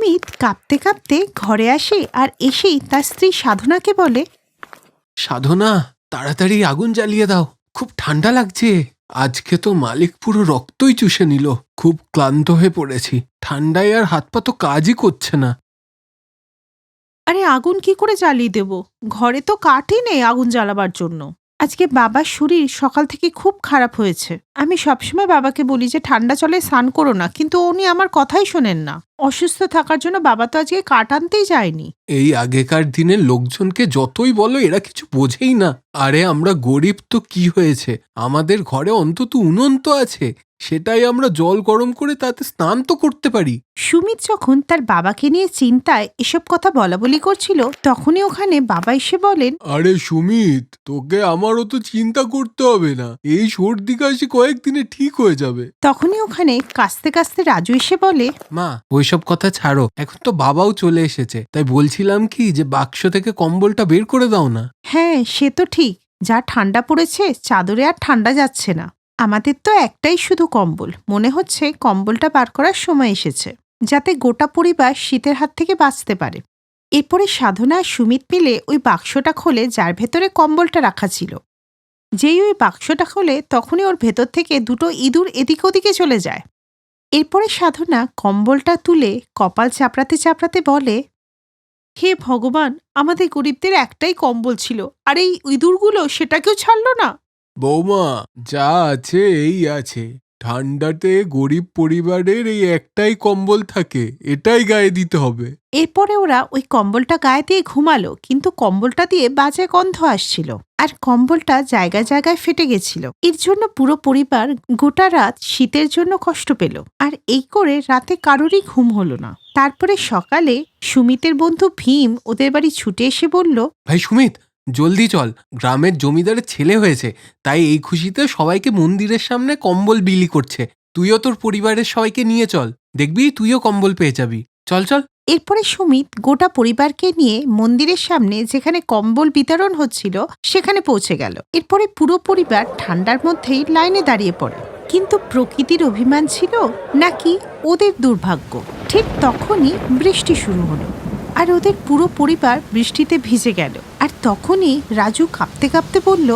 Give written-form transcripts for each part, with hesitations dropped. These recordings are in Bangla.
সুমিত কাঁপতে কাঁপতে ঘরে আসে আর এসেই তার স্ত্রী সাধনাকে বলে, সাধনা, তাড়াতাড়ি আগুন জ্বালিয়ে দাও, খুব ঠান্ডা লাগছে। আজকে তো মালিক পুরো রক্তই চুষে নিল। খুব ক্লান্ত হয়ে পড়েছি, ঠান্ডায় আর হাত পা তো কাজই করছে না। আরে আগুন কি করে জ্বালিয়ে দেব? ঘরে তো কাঠই নেই আগুন জ্বালাবার জন্য। আজকে বাবার শরীর সকাল থেকে খুব খারাপ হয়েছে। আমি সবসময় বাবাকে বলি যে ঠান্ডা জলে স্নান করো না, কিন্তু উনি আমার কথাই শোনেন না। অসুস্থ থাকার জন্য বাবা তো আজকে কাঠ আনতেই যায়নি। এই আগেকার দিনের লোকজনকে যতই বলো এরা কিছু বোঝেই না। আরে আমরা গরিব তো কি হয়েছে, আমাদের ঘরে অন্তত উনুন তো আছে, সেটাই আমরা জল গরম করে তাতে স্নান তো করতে পারি। সুমিত যখন তার বাবাকে নিয়ে চিন্তায় এসব কথা বলাবলি করছিল, তখনই ওখানে বাবা এসে বলেন, আরে সুমিত, তোকে আমারও তো চিন্তা করতে হবে না, এই সর্দি কাশি কয়েকদিনে ঠিক হয়ে যাবে। তখনই ওখানে কাস্তে কাস্তে রাজু এসে বলে, মা, ওইসব কথা ছাড়ো, এখন তো বাবাও চলে এসেছে, তাই বলছিলাম কি যে বাক্স থেকে কম্বলটা বের করে দাও না। হ্যাঁ সে তো ঠিক, যা ঠান্ডা পড়েছে চাদরে আর ঠান্ডা যাচ্ছে না। আমাদের তো একটাই শুধু কম্বল, মনে হচ্ছে কম্বলটা বার করার সময় এসেছে, যাতে গোটা পরিবার শীতের হাত থেকে বাঁচতে পারে। এরপরে সাধনা আর সুমিত মিলে ওই বাক্সটা খোলে, যার ভেতরে কম্বলটা রাখা ছিল। যেই ওই বাক্সটা খোলে তখনই ওর ভেতর থেকে দুটো ইঁদুর এদিক ওদিকে চলে যায়। এরপরে সাধনা কম্বলটা তুলে কপাল চাপড়াতে চাপড়াতে বলে, হে ভগবান, আমাদের গরিবদের একটাই কম্বল ছিল, আর এই ইঁদুরগুলো সেটাকেও ছাড়লো না। বৌমা, যা আছে এই আছে, ঠান্ডাতে গরিব পরিবারের এই একটাই কম্বল থাকে, এটাই গায়ে দিতে হবে। এরপরে ওরা ওই কম্বলটা গায়ে দিয়ে ঘুমালো, কিন্তু কম্বলটা দিয়ে বাজে গন্ধ আসছিল, আর কম্বলটা জায়গায় জায়গায় ফেটে গেছিল। এর জন্য পুরো পরিবার গোটা রাত শীতের জন্য কষ্ট পেল, আর এই করে রাতে কারোরই ঘুম হলো না। তারপরে সকালে সুমিতের বন্ধু ভীম ওদের বাড়ি ছুটে এসে বলল, ভাই সুমিত, জলদি চল, গ্রামের জমিদারের ছেলে হয়েছে, তাই এই খুশিতে সবাইকে মন্দিরের সামনে কম্বল বিলি করছে। তুইও তোর পরিবারের সবাইকে নিয়ে চল, দেখবি তুইও কম্বল পেয়ে যাবি। চল চল। এরপরে সুমিত গোটা পরিবারকে নিয়ে মন্দিরের সামনে যেখানে কম্বল বিতরণ হচ্ছিল সেখানে পৌঁছে গেল। এরপরে পুরো পরিবার ঠান্ডার মধ্যেই লাইনে দাঁড়িয়ে পড়ে। কিন্তু প্রকৃতির অভিমান ছিল নাকি ওদের দুর্ভাগ্য, ঠিক তখনই বৃষ্টি শুরু হলো, আর ওদের পুরো পরিবার বৃষ্টিতে ভিজে গেল। আর তখনই রাজু কাঁপতে কাঁপতে বলল,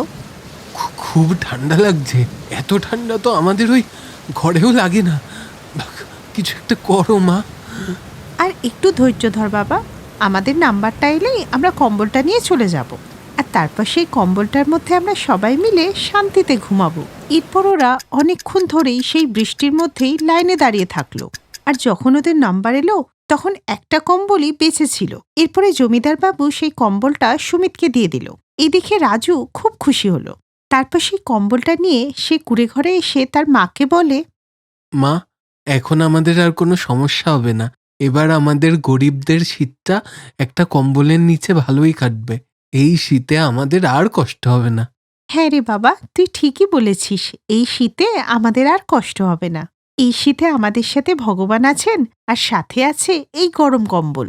খুব ঠান্ডা লাগছে, এত ঠান্ডা তো আমাদের ওই ঘরেও লাগে না। কিছু একটা করো মা। আর একটু ধৈর্য ধর বাবা, আমাদের নাম্বারটা এলেই আমরা কম্বলটা নিয়ে চলে যাব, আর তারপর সেই কম্বলটার মধ্যে আমরা সবাই মিলে শান্তিতে ঘুমাবো। এরপর ওরা অনেকক্ষণ ধরেই সেই বৃষ্টির মধ্যেই লাইনে দাঁড়িয়ে থাকলো, আর যখন ওদের নাম্বার এলো তখন একটা কম্বলই বেঁচে ছিল। এরপরে জমিদার বাবু সেই কম্বলটা সুমিতকে দিয়ে দিল। এই দেখে রাজু খুব খুশি হলো। তারপর সেই কম্বলটা নিয়ে সে কুঁড়ে ঘরে এসে তার মাকে বলে, মা, এখন আমাদের আর কোনো সমস্যা হবে না, এবার আমাদের গরিবদের শীতটা একটা কম্বলের নিচে ভালোই কাটবে। এই শীতে আমাদের আর কষ্ট হবে না। হ্যাঁ রে বাবা, তুই ঠিকই বলেছিস, এই শীতে আমাদের আর কষ্ট হবে না। এই শীতে আমাদের সাথে ভগবান আছেন, আর সাথে আছে এই গরম কম্বল।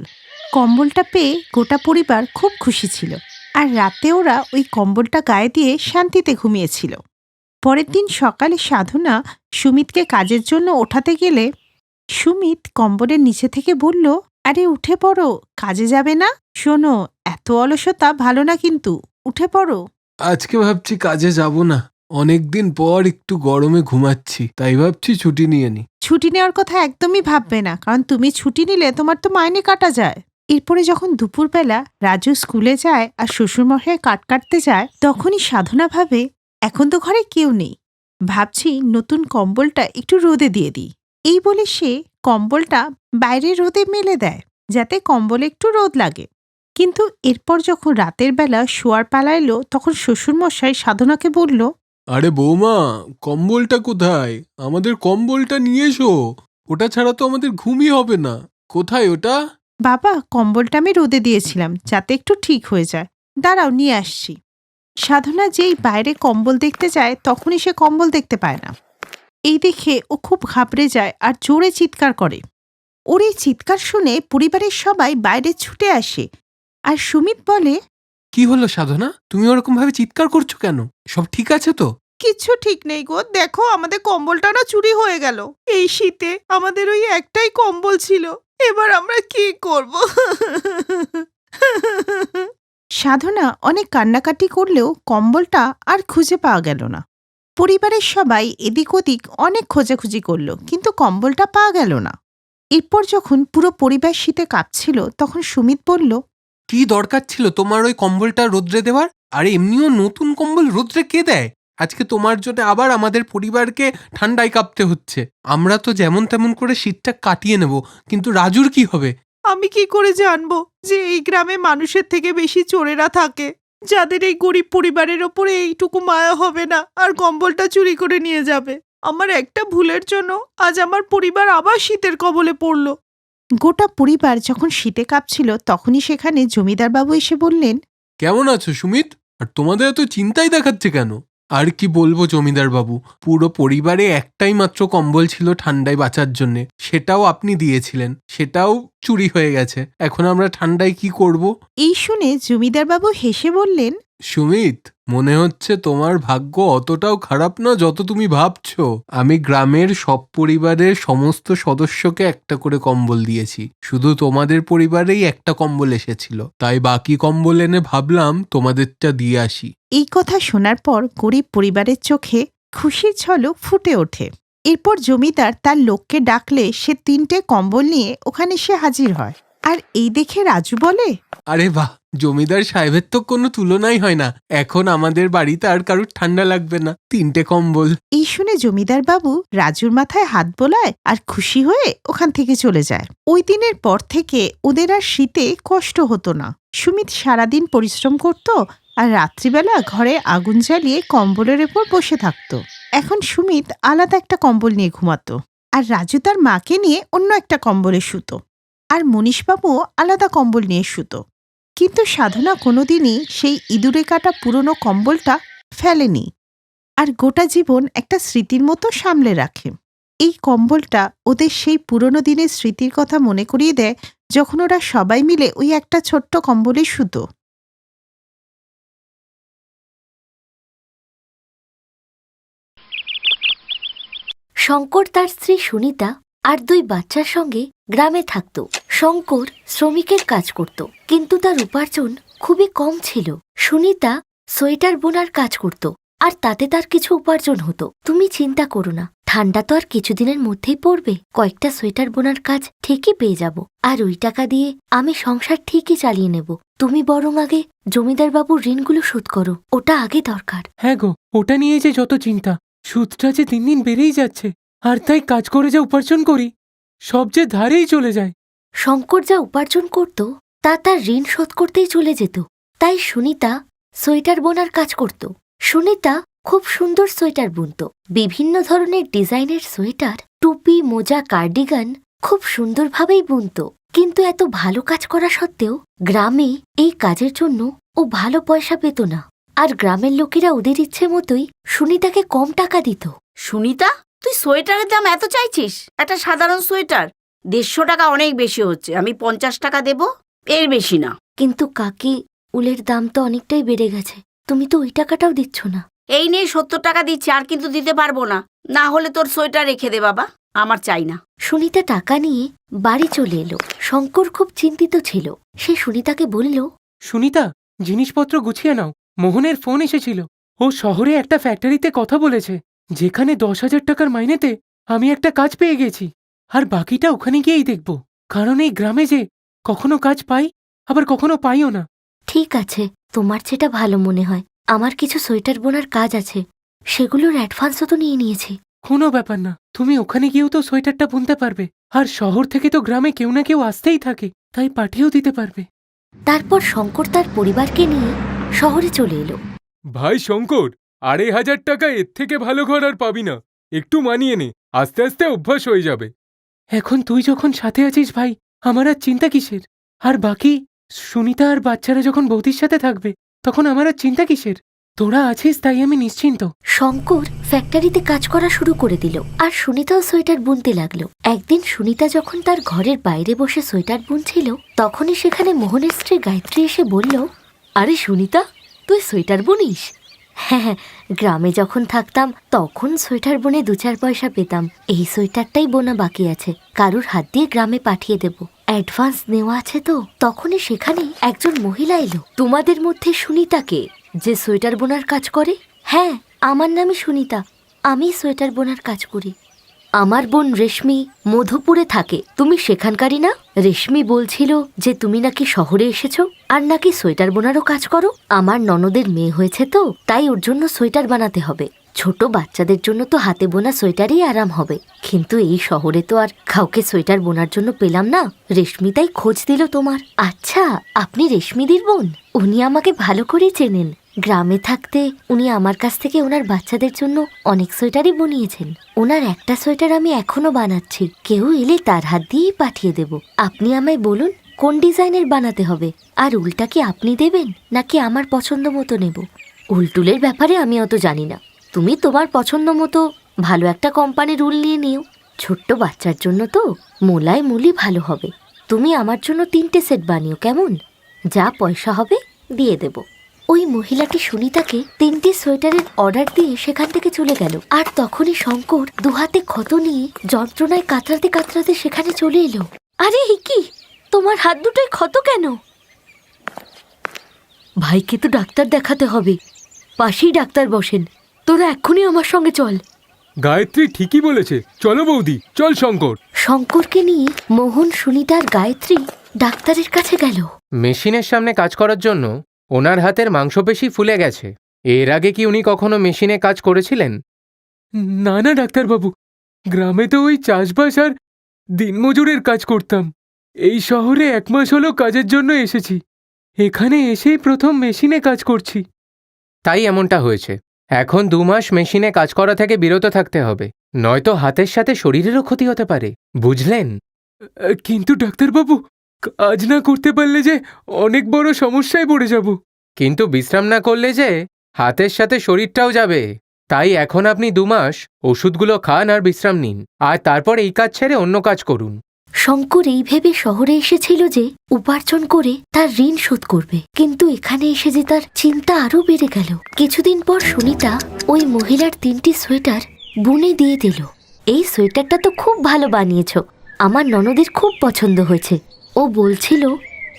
কম্বলটা পেয়ে গোটা পরিবার খুব খুশি ছিল, আর রাতে ওরা ওই কম্বলটা গায়ে দিয়ে শান্তিতে ঘুমিয়েছিল। পরের দিন সকালে সাধনা সুমিতকে কাজের জন্য ওঠাতে গেলে সুমিত কম্বলের নিচে থেকে বলল, আরে উঠে পড়ো, কাজে যাবে না? শোনো, এত অলসতা ভালো না, কিন্তু উঠে পড়ো। আজকে ভাবছি কাজে যাব না, অনেকদিন পর একটু গরমে ঘুমাচ্ছি, তাই ভাবছি ছুটি নিয়ে নি। ছুটি নেওয়ার কথা একদমই ভাববে না, কারণ তুমি ছুটি নিলে তোমার তো মাইনে কাটা যায়। এরপরে যখন দুপুরবেলা রাজু স্কুলে যায় আর শ্বশুরমশাই কাট কাটতে যায়, তখনই সাধনা ভাবে, এখন তো ঘরে কেউ নেই, ভাবছি নতুন কম্বলটা একটু রোদে দিয়ে দিই। এই বলে সে কম্বলটা বাইরে রোদে মেলে দেয়, যাতে কম্বলে একটু রোদ লাগে। কিন্তু এরপর যখন রাতের বেলা শোয়ার পালা এলো, তখন শ্বশুরমশাই সাধনাকে বলল, আরে বৌমা, কম্বলটা কোথায়? আমাদের কম্বলটা নিয়ে এসো, ওটা ছাড়া তো আমাদের ঘুমই হবে না। কোথায় ওটা? বাবা, কম্বলটা আমি রোদে দিয়েছিলাম যাতে একটু ঠিক হয়ে যায়, দাঁড়াও নিয়ে আসছি। সাধনা যেই বাইরে কম্বল দেখতে যায় তখনই সে কম্বল দেখতে পায় না। এই দেখে ও খুব ঘাবড়ে যায় আর জোরে চিৎকার করে। ওর এই চিৎকার শুনে পরিবারের সবাই বাইরে ছুটে আসে, আর সুমিত বলে, কি হলো সাধনা, তুমি ওরকম ভাবে চিৎকার করছো কেন? সব ঠিক আছে তো? কিচ্ছু ঠিক নেই গো, দেখো আমাদের কম্বলটা না চুরি হয়ে গেল। এই শীতে আমাদের ওই একটাই কম্বল ছিল, এবার আমরা কি করব? সাধনা অনেক কান্নাকাটি করলেও কম্বলটা আর খুঁজে পাওয়া গেল না। পরিবারের সবাই এদিক ওদিক অনেক খোঁজাখুঁজি করল, কিন্তু কম্বলটা পাওয়া গেল না। এরপর যখন পুরো পরিবার শীতে কাঁপছিল, তখন সুমিত বলল, কি দরকার ছিল তোমার ওই কম্বলটা রোদ্রে দেওয়ার? আর এমনিও নতুন কম্বল রোদ্রে কে দেয়? আজকে তোমার জন্য আবার আমাদের পরিবারকে ঠান্ডায় কাঁপতে হচ্ছে। আমরা তো যেমন তেমন করে শীতটা কাটিয়ে নেব, কিন্তু রাজুর কি হবে? আমি কি করে জানবো যে এই গ্রামে মানুষের থেকে বেশি চোরেরা থাকে, যাদের এই গরিব পরিবারের ওপরে এইটুকু মায়া হবে না আর কম্বলটা চুরি করে নিয়ে যাবে? আমার একটা ভুলের জন্য আজ আমার পরিবার আবার শীতের কবলে পড়ল। গোটা পরিবার যখন শীতে কাঁপছিল, তখনই সেখানে জমিদার বাবু এসে বললেন, কেমন আছো সুমিত? আর তোমাদের এত চিন্তাই দেখাচ্ছে কেন? আর কি বলবো জমিদার বাবু, পুরো পরিবারে একটাই মাত্র কম্বল ছিল ঠান্ডায় বাঁচার জন্যে, সেটাও আপনি দিয়েছিলেন, সেটাও চুরি হয়ে গেছে। এখন আমরা ঠান্ডায় কি করব? এই শুনে জমিদার বাবু হেসে বললেন, সুমিত, মনে হচ্ছে তোমার ভাগ্য অতটাও খারাপ না যত তুমি ভাবছো। আমি গ্রামের সব পরিবারের সমস্ত সদস্যকে একটা করে কম্বল দিয়েছি, শুধু তোমাদের পরিবারেই একটা কম্বল এসেছিল, তাই বাকি কম্বল এনে ভাবলাম তোমাদেরটা দিয়ে আসি। এই কথা শোনার পর গরিব পরিবারের চোখে খুশির ঝলক ফুটে ওঠে। এরপর জমিদার তার লোককে ডাকলে সে 3টে কম্বল নিয়ে ওখানে সে হাজির হয়। আর এই দেখে রাজু বলে, আরে বাহ, জমিদার সাহেবের তো কোনো তুলনাই হয় না। এখন আমাদের বাড়িতে আর কারুর ঠান্ডা লাগবে না, 3টে কম্বল। এই শুনে জমিদার বাবু রাজুর মাথায় হাত বোলায় আর খুশি হয়ে ওখান থেকে চলে যায়। ওই দিনের পর থেকে ওদের আর শীতে কষ্ট হতো না। সুমিত সারাদিন পরিশ্রম করত আর রাত্রিবেলা ঘরে আগুন জ্বালিয়ে কম্বলের উপর বসে থাকত। এখন সুমিত আলাদা একটা কম্বল নিয়ে ঘুমাতো, আর রাজু তার মাকে নিয়ে অন্য একটা কম্বলে শুতো, আর মনীষবাবুও আলাদা কম্বল নিয়ে শুতো। কিন্তু সাধনা কোনোদিনই সেই ইঁদুরে কাটা পুরনো কম্বলটা ফেলেনি, আর গোটা জীবন একটা স্মৃতির মতো সামলে রাখে। এই কম্বলটা ওদের সেই পুরনো দিনের স্মৃতির কথা মনে করিয়ে দেয়, যখন ওরা সবাই মিলে ওই একটা ছোট্ট কম্বলে শুতো। শঙ্কর তার স্ত্রী সুনিতা আর 2 বাচ্চার সঙ্গে গ্রামে থাকত। শঙ্কর শ্রমিকের কাজ করত, কিন্তু তার উপার্জন খুবই কম ছিল। সুনিতা সোয়েটার বোনার কাজ করত, আর তাতে তার কিছু উপার্জন হতো। তুমি চিন্তা করো না, ঠান্ডা তো আর কিছুদিনের মধ্যেই পড়বে। কয়েকটা সোয়েটার বোনার কাজ ঠিকই পেয়ে যাব, আর ওই টাকা দিয়ে আমি সংসার ঠিকই চালিয়ে নেব। তুমি বরং আগে জমিদার বাবুর ঋণগুলো শোধ করো, ওটা আগে দরকার। হ্যাঁ গো, ওটা নিয়ে যে যত চিন্তা, সুদটা যে দিন দিন বেড়েই যাচ্ছে, আর তাই কাজ করে যা উপার্জন করি সব যে ধারেই চলে যায়। শঙ্কর যা উপার্জন করত তা তার ঋণ শোধ করতেই চলে যেত। তাই সুনিতা সোয়েটার বোনার কাজ করত। সুনিতা খুব সুন্দর সোয়েটার বুনত, বিভিন্ন ধরনের ডিজাইনের সোয়েটার, টুপি, মোজা, কার্ডিগান খুব সুন্দরভাবেই বুনত। কিন্তু এত ভালো কাজ করা সত্ত্বেও গ্রামে এই কাজের জন্য ও ভালো পয়সা পেত না, আর গ্রামের লোকেরা ওদের ইচ্ছে মতোই সুনিতাকে কম টাকা দিত। সুনিতা, তুই সোয়েটারের দাম এত চাইছিস? একটা সাধারণ সোয়েটার 150 টাকা অনেক বেশি হচ্ছে। আমি 50 টাকা দেব, এর বেশি না। কিন্তু কাকি, উলের দাম তো অনেকটাই বেড়ে গেছে, তুমি তো ওই টাকাটাও দিচ্ছ না। এই নিয়ে 70 টাকা দিচ্ছি, আর কিন্তু দিতে পারবো না। না হলে তোর সোয়েটার রেখে দে বাবা, আমার চাই না। সুনিতা টাকা নিয়ে বাড়ি চলে এলো। শঙ্কর খুব চিন্তিত ছিল। সে সুনিতাকে বলল, সুনিতা, জিনিসপত্র গুছিয়ে নাও, মোহনের ফোন এসেছিল। ও শহরে একটা ফ্যাক্টরিতে কথা বলেছে, যেখানে 10,000 টাকার মাইনেতে আমি একটা কাজ পেয়ে গেছি। আর বাকিটা ওখানে গিয়েই দেখব, কারণ এই গ্রামে যে কখনো কাজ পাই, আবার কখনো পাইও না। ঠিক আছে, তোমার যেটা ভালো মনে হয়। আমার কিছু সোয়েটার বোনার কাজ আছে, সেগুলোর অ্যাডভান্সও তো নিয়ে নিয়েছি। কোনো ব্যাপার না, তুমি ওখানে গিয়েও তো সোয়েটারটা বুনতে পারবে, আর শহর থেকে তো গ্রামে কেউ না কেউ আসতেই থাকে, তাই পাঠিয়েও দিতে পারবে। তারপর শঙ্কর তার পরিবারকে নিয়ে শহরে চলে এলো। ভাই শঙ্কর, 2,500 টাকা এর থেকে ভালো ঘর আর পাবি না। একটু মানিয়ে নে, আস্তে আস্তে অভ্যাস হয়ে যাবে। এখন তুই যখন সাথে আছিস ভাই, আমার আর চিন্তা কিসের? আর বাকি সুনিতা আর বাচ্চারা যখন বৌদির সাথে থাকবে, তখন আমার আর চিন্তা কিসের? তোরা আছিস তাই আমি নিশ্চিন্ত। শঙ্কর ফ্যাক্টরিতে কাজ করা শুরু করে দিল, আর সুনিতাও সোয়েটার বুনতে লাগলো। একদিন সুনিতা যখন তার ঘরের বাইরে বসে সোয়েটার বুনছিল, তখনই সেখানে মোহনের স্ত্রী গায়ত্রী এসে বলল, আরে সুনিতা, তুই সোয়েটার বুনিস? হ্যাঁ হ্যাঁ, গ্রামে যখন থাকতাম তখন সোয়েটার বুনে 2-4 পয়সা পেতাম। এই সোয়েটারটাই বোনা বাকি আছে, কারুর হাত দিয়ে গ্রামে পাঠিয়ে দেব। অ্যাডভান্স নেওয়া আছে তো। তখনই সেখানে একজন মহিলা এলো। তোমাদের মধ্যে সুনিতাকে, যে সোয়েটার বোনার কাজ করে? হ্যাঁ, আমার নামই সুনিতা, আমি সোয়েটার বোনার কাজ করি। আমার বোন রেশমি মধুপুরে থাকে, তুমি সেখানকারই না? রেশমি বলছিল যে তুমি নাকি শহরে এসেছো আর নাকি সোয়েটার বোনারও কাজ করো। আমার ননদের মেয়ে হয়েছে তো, তাই ওর জন্য সোয়েটার বানাতে হবে। ছোট বাচ্চাদের জন্য তো হাতে বোনা সোয়েটারই আরাম হবে, কিন্তু এই শহরে তো আর কাউকে সোয়েটার বোনার জন্য পেলাম না। রেশমি তাই খোঁজ দিল তোমার। আচ্ছা, আপনি রেশমিদির বোন? উনি আমাকে ভালো করে চেনেন। গ্রামে থাকতে উনি আমার কাছ থেকে ওনার বাচ্চাদের জন্য অনেক সোয়েটারই বানিয়েছেন। ওনার একটা সোয়েটার আমি এখনো বানাচ্ছি, কেউ এলে তার হাত দিয়েই পাঠিয়ে দেব। আপনি আমায় বলুন কোন ডিজাইনের বানাতে হবে, আর উলটা কি আপনি দেবেন নাকি আমার পছন্দ মতো নেব? উলটুলের ব্যাপারে আমি অত জানি না, তুমি তোমার পছন্দ মতো ভালো একটা কোম্পানির উল নিয়ে নিও। ছোট্ট বাচ্চার জন্য তো মোলাই মুলি ভালো হবে। তুমি আমার জন্য 3টে সেট বানিও, কেমন? যা পয়সা হবে দিয়ে দেব। ওই মহিলাটি সুনিতাকে 3টে সোয়েটারের অর্ডার দিয়ে সেখান থেকে চলে গেল। আর তখনই শঙ্কর দুহাতে ক্ষত নিয়ে যন্ত্রণায় কাতরাতে কাতরাতে সেখানে চলে এলো। আরে কি, তোমার হাত দুটোই ক্ষত কেন? ভাইকে তো ডাক্তার দেখাতে হবে, পাশেই ডাক্তার বসেন। তোরা এক্ষুনি আমার সঙ্গে চল। গায়ত্রী ঠিকই বলেছে, চলো বৌদি, চল শঙ্কর। শঙ্করকে নিয়ে মোহন, সুনিতার গায়ত্রী ডাক্তারের কাছে গেল। মেশিনের সামনে কাজ করার জন্য ওনার হাতের মাংসপেশি ফুলে গেছে। এর আগে কি উনি কখনো মেশিনে কাজ করেছিলেন? না না ডাক্তারবাবু, গ্রামে তো ওই চাষবাস আর দিনমজুরের কাজ করতাম। এই শহরে 1 মাস হলো কাজের জন্য এসেছি, এখানে এসেই প্রথম মেশিনে কাজ করছি। তাই এমনটা হয়েছে। এখন 2 মাস মেশিনে কাজ করা থেকে বিরত থাকতে হবে, নয়তো হাতের সাথে শরীরেরও ক্ষতি হতে পারে, বুঝলেন? কিন্তু ডাক্তারবাবু, কাজ না করতে পারলে যে অনেক বড় সমস্যায় পড়ে যাব। কিন্তু বিশ্রাম না করলে যে হাতের সাথে শরীরটাও যাবে। তাই এখন আপনি 2 মাস ওষুধগুলো খান আর বিশ্রাম নিন, আর তারপর এই কাজ ছেড়ে অন্য কাজ করুন। শঙ্কর এই ভেবে শহরে এসেছিল যে উপার্জন করে তার ঋণ শোধ করবে, কিন্তু এখানে এসে যে তার চিন্তা আরো বেড়ে গেল। কিছুদিন পর সুনিতা ওই মহিলার 3টি সোয়েটার বুনে দিয়ে দিল। এই সোয়েটারটা তো খুব ভালো বানিয়েছো, আমার ননদের খুব পছন্দ হয়েছে। ও বলছিল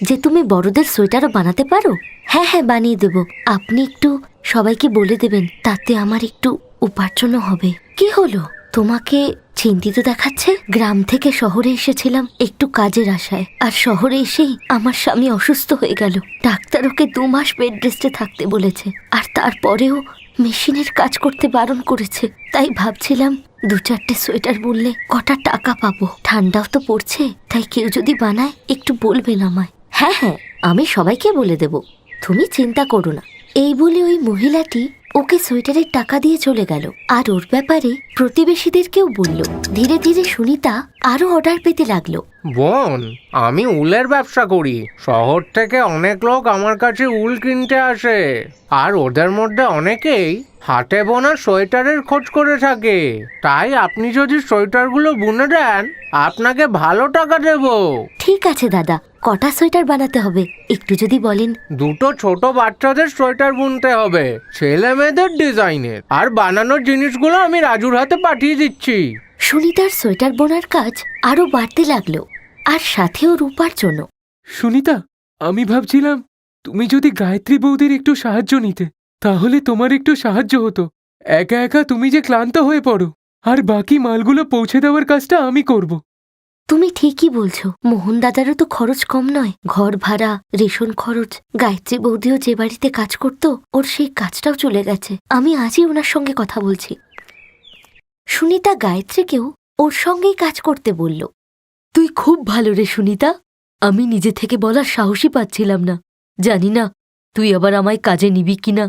যে তুমি বড়দের সোয়েটারও বানাতে পারো। হ্যাঁ হ্যাঁ, বানিয়ে দেব। আপনি একটু সবাইকে বলে দেবেন, তাতে আমার একটু উপার্জনও হবে। কি হলো, তোমাকে চিন্তিত দেখাচ্ছে? গ্রাম থেকে শহরে এসেছিলাম একটু কাজের আশায়, আর শহরে এসেই আমার স্বামী অসুস্থ হয়ে গেল। ডাক্তার ওকে 2 মাস বেড রেস্টে থাকতে বলেছে, আর তারপরেও মেশিনের কাজ করতে বারণ করেছে। তাই ভাবছিলাম 2-4টে সোয়েটার বুনলে কটা টাকা পাবো। ঠান্ডাও তো পড়ছে, তাই কেউ যদি বানায় একটু বলবেন আমায়। হ্যাঁ হ্যাঁ, আমি সবাইকে বলে দেব, তুমি চিন্তা করো না। এই বলে ওই মহিলাটি ওকে সোয়েটারের টাকা দিয়ে চলে গেল, আর ওর ব্যাপারে প্রতিবেশীদেরকেও বলল। ধীরে ধীরে সুনিতা আরো অর্ডার পেতে লাগলো। বোন, আমি উলের ব্যবসা করি। শহর থেকে অনেক লোক আমার কাছে উল কিনতে আসে, আর ওদের মধ্যে অনেকেই হাতে বোনা সোয়েটারের খোঁজ করে থাকে। তাই আপনি যদি সোয়েটারগুলো বুনে দেন, আপনাকে ভালো টাকা দেব। ঠিক আছে দাদা, কটা সোয়েটার বানাতে হবে একটু যদি বলেন। 2টো ছোট বাচ্চাদের সোয়েটার বুনতে হবে, ছেলে মেয়েদের ডিজাইনের। আর বানানোর জিনিসগুলো আমি রাজুর হাতে পাঠিয়ে দিচ্ছি। সুনিতার সোয়েটার বোনার কাজ আরো বাড়তে লাগলো, আর সাথেও রূপার জন্য। সুনিতা, আমি ভাবছিলাম তুমি যদি গায়ত্রী বৌদির একটু সাহায্য নিতে, তাহলে তোমার একটু সাহায্য হতো। একা একা তুমি যে ক্লান্ত হয়ে পড়ো, আর বাকি মালগুলো পৌঁছে দেওয়ার কাজটা আমি করব। তুমি ঠিকই বলছো, মোহন দাদারও তো খরচ কম নয়। ঘর ভাড়া, রেশন খরচ। গায়ত্রী বৌদিও যে বাড়িতে কাজ করতো, ওর সেই কাজটাও চলে গেছে। আমি আজই ওনার সঙ্গে কথা বলছি। সুনিতা গায়ত্রীকেও ওর সঙ্গেই কাজ করতে বলল। তুই খুব ভালো রে সুনিতা, আমি নিজে থেকে বলার সাহসই পাচ্ছিলাম না। জানি না তুই আবার আমায় কাজে নিবি কিনা।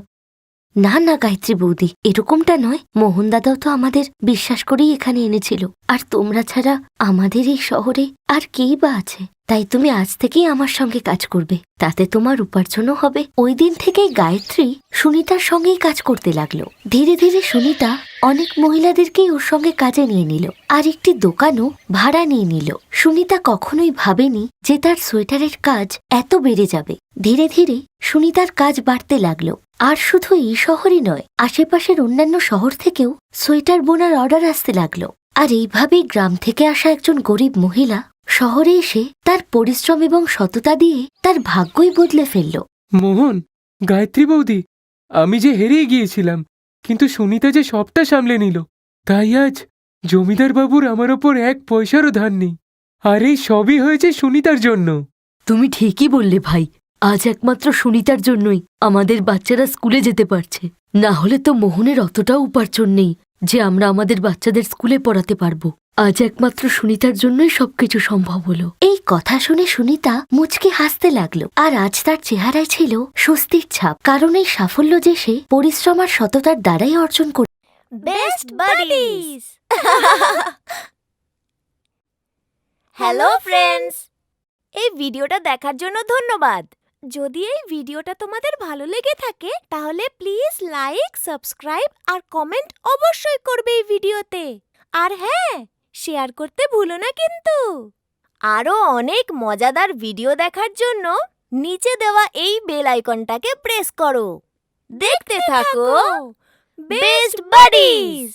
না না গায়ত্রী বৌদি, এরকমটা নয়। মোহন দাদাও তো আমাদের বিশ্বাস করেই এখানে এনেছিল, আর তোমরা ছাড়া আমাদের এই শহরে আর কেই বা আছে। তাই তুমি আজ থেকেই আমার সঙ্গে কাজ করবে, তাতে তোমার উপার্জনও হবে। ওই দিন থেকেই গায়ত্রী সুনিতার সঙ্গেই কাজ করতে লাগলো। ধীরে ধীরে সুনিতা অনেক মহিলাদেরকেই ওর সঙ্গে কাজে নিয়ে নিল, আর একটি দোকানও ভাড়া নিয়ে নিল। সুনিতা কখনোই ভাবেনি যে তার সোয়েটারের কাজ এত বেড়ে যাবে। ধীরে ধীরে সুনিতার কাজ বাড়তে লাগলো, আর শুধু এই শহরই নয়, আশেপাশের অন্যান্য শহর থেকেও সোয়েটার বোনার অর্ডার আসতে লাগলো। আর এইভাবেই গ্রাম থেকে আসা একজন গরিব মহিলা শহরে এসে তার পরিশ্রম এবং সততা দিয়ে তার ভাগ্যই বদলে ফেলল। মোহন, গায়ত্রী বৌদি, আমি যে হেরিয়ে গিয়েছিলাম, কিন্তু সুনিতা যে সবটা সামলে নিল, তাই আজ জমিদার বাবুর আমার ওপর 1 পয়সারও ধার নেই। আর এই সবই হয়েছে সুনিতার জন্য। তুমি ঠিকই বললে ভাই, আজ একমাত্র সুনিতার জন্যই আমাদের বাচ্চারা স্কুলে যেতে পারছে। না হলে তো মোহনের অতটাও উপার্জন নেই যে আমরা আমাদের বাচ্চাদের স্কুলে পড়াতে পারবো। আজ একমাত্র সুনিতার জন্যই সবকিছু সম্ভব হলো। এই কথা শুনে সুনিতা মুচকে হাসতে লাগলো, আর আজ তার চেহারায় ছিল স্বস্তির ছাপ, কারণ এই সাফল্য যে সে পরিশ্রম আর সততার দ্বারাই অর্জন করে। Best buddies. হ্যালো ফ্রেন্ডস, এই ভিডিওটা দেখার জন্য ধন্যবাদ। যদি এই ভিডিওটা তোমাদের ভালো লেগে থাকে তাহলে প্লিজ লাইক, সাবস্ক্রাইব আর কমেন্ট অবশ্যই করবে এই ভিডিওতে। আর হ্যাঁ, শেয়ার করতে ভুলো না কিন্তু। আরও অনেক মজাদার ভিডিও দেখার জন্য নিচে দেওয়া এই বেল আইকনটাকে প্রেস করো। দেখতে থাকো বেস্ট বাডিজ।